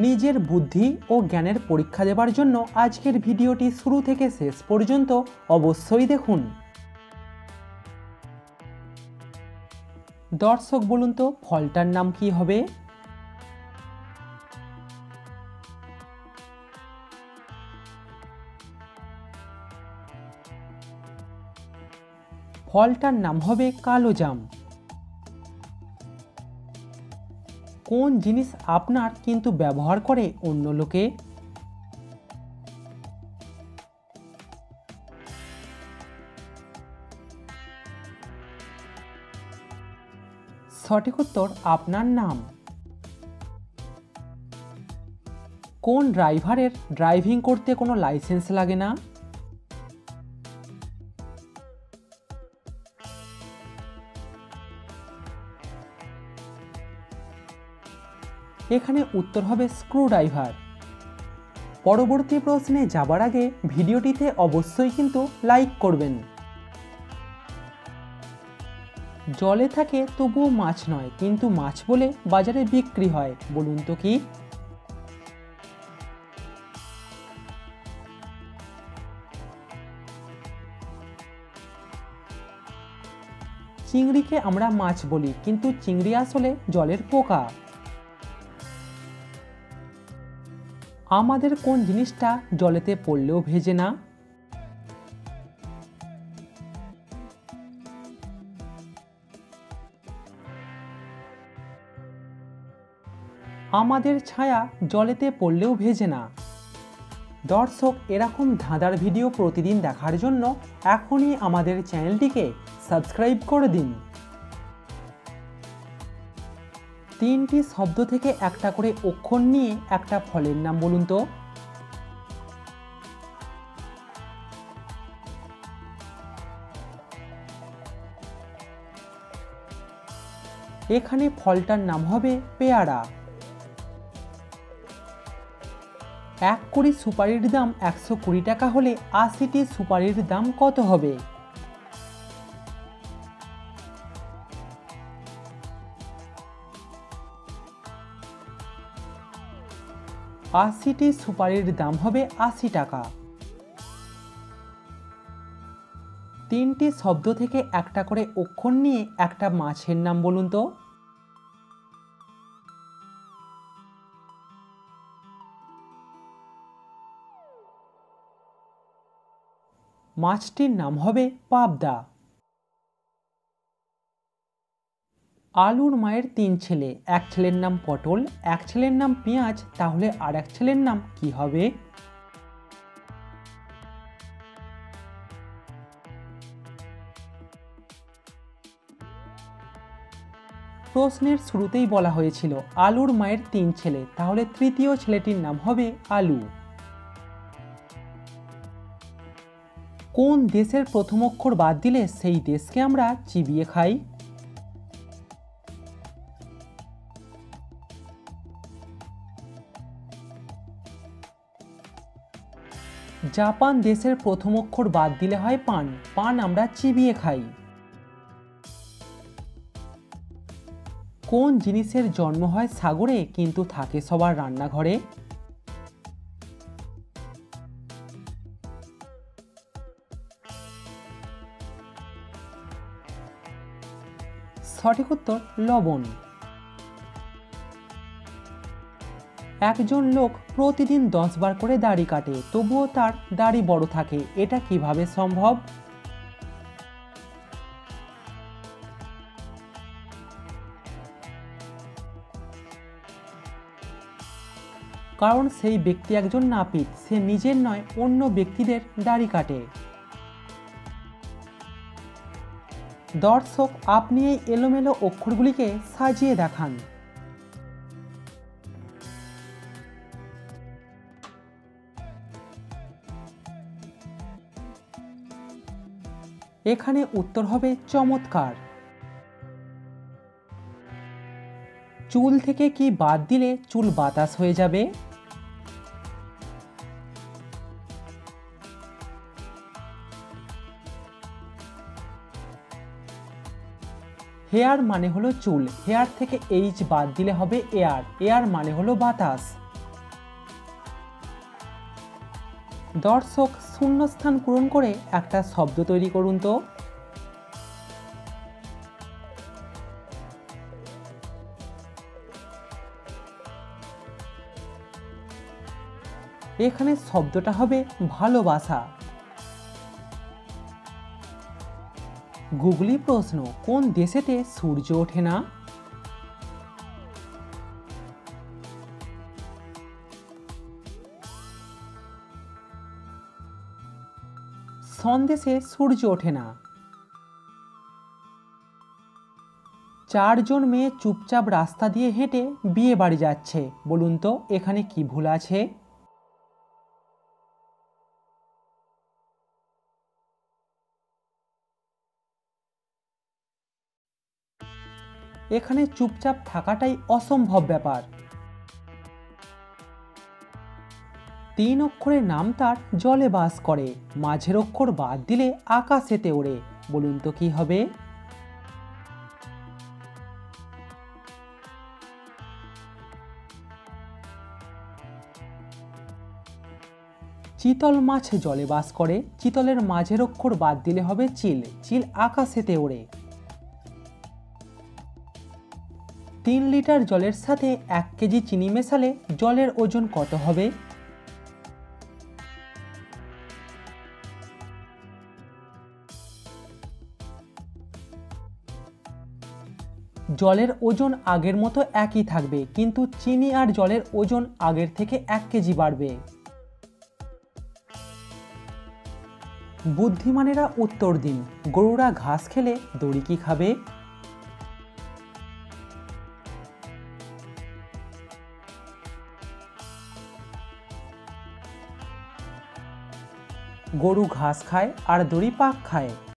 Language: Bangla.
নিজের বুদ্ধি ও জ্ঞানের পরীক্ষা দেবার জন্য আজকের ভিডিওটি শুরু থেকে শেষ পর্যন্ত অবশ্যই দেখুন। দর্শক বলুন তো ফলটার নাম কি হবে? ফলটার নাম হবে কালোজাম। কোন জিনিস আপনার কিন্তু ব্যবহার করে অন্য লোকে? সঠিক উত্তর আপনার নাম। কোন ড্রাইভারের ড্রাইভিং করতে কোনো লাইসেন্স লাগে না? এখানে উত্তর হবে স্ক্রুড্রাইভার। পরবর্তী প্রশ্নে যাবার আগে ভিডিওটিতে অবশ্যই কিন্তু লাইক করবেন। জলে থাকে তবুও মাছ নয়, কিন্তু মাছ বলে বাজারে বিক্রি হয়, বলুন তো কি? চিংড়িকে আমরা মাছ বলি, কিন্তু চিংড়ি আসলে জলের পোকা। আমাদের কোন জিনিসটা জলেতে পড়লেও ভেজে না? আমাদের ছায়া জলেতে পড়লেও ভেজে না। দর্শক, এরকম ধাঁধার ভিডিও প্রতিদিন দেখার জন্য এখনই আমাদের চ্যানেলটিকে সাবস্ক্রাইব করে দিন। তিনটি শব্দ থেকে একটা করে অক্ষর নিয়ে একটা ফলের নাম বলুন তো। এখানে ফলটার নাম হবে পেয়ারা। এক কুড়ি সুপারির দাম 120 টাকা হলে 80টি সুপারির দাম কত হবে? আশিটি সুপারির দাম হবে 80 টাকা। তিনটি শব্দ থেকে একটা করে অক্ষর নিয়ে একটা মাছের নাম বলুন তো। মাছটির নাম হবে পাবদা। আলুর মায়ের 3 ছেলে, এক ছেলের নাম পটল, এক ছেলের নাম পেঁয়াজ, তাহলে আর এক ছেলের নাম কি হবে? প্রশ্নের শুরুতেই বলা হয়েছিল আলুর মায়ের 3 ছেলে, তাহলে তৃতীয় ছেলেটির নাম হবে আলু। কোন দেশের প্রথম অক্ষর বাদ দিলে সেই দেশকে আমরা চিবিয়ে খাই? জাপান দেশের প্রথম অক্ষর বাদ দিলে হয় পান। পান আমরা চিবিয়ে খাই। কোন জিনিসের জন্ম হয় সাগরে কিন্তু থাকে সবার রান্নাঘরে? সঠিক উত্তর লবণ। একজন লোক প্রতিদিন 10 বার করে দাড়ি কাটে, তবুও তার দাড়ি বড় থাকে, এটা কিভাবে সম্ভব? কারণ সেই ব্যক্তি একজন নাপিত, সে নিজের নয় অন্য ব্যক্তিদের দাড়ি কাটে। দর্শক, আপনি এই এলোমেলো অক্ষরগুলিকে সাজিয়ে দেখান। এখানে উত্তর হবে চমৎকার। চুল থেকে কি বাদ দিলে চুল বাতাস হয়ে যাবে? হেয়ার মানে হলো চুল, হেয়ার থেকে এইচ বাদ দিলে হবে এয়ার, এয়ার মানে হলো বাতাস। দর্শক শূন্যস্থান পূরণ করে একটা শব্দ তৈরি করুন তো। এখানে শব্দটা হবে ভালোবাসা। গুগলি প্রশ্ন, কোন দেশেতে সূর্য ওঠে না? সন্দেশে সূর্য ওঠে না। 4 জন মেয়ে চুপচাপ রাস্তা দিয়ে হেঁটে বিয়ে বাড়ি যাচ্ছে, বলুন তো এখানে কি ভুল আছে? এখানে চুপচাপ থাকাটাই অসম্ভব ব্যাপার। 3 অক্ষরের নাম তার জলে বাস করে, মাঝের অক্ষর বাদ দিলে আকাশেতে ওড়ে, বলুন তো কি হবে? চিতল মাছ জলে বাস করে, চিতলের মাঝের অক্ষর বাদ দিলে হবে চিল, চিল আকাশেতে ওড়ে। 3 লিটার জলের সাথে 1 কেজি চিনি মেশালে জলের ওজন কত হবে? জলের ওজন আগের মতো একই থাকবে, কিন্তু চিনি আর জলের ওজন আগের থেকে 1 কেজি বাড়বে। বুদ্ধিমানেরা উত্তর দিন, গরুরা ঘাস খেলে দড়ি কি খাবে? গরু ঘাস খায় আর দড়ি পাক খায়।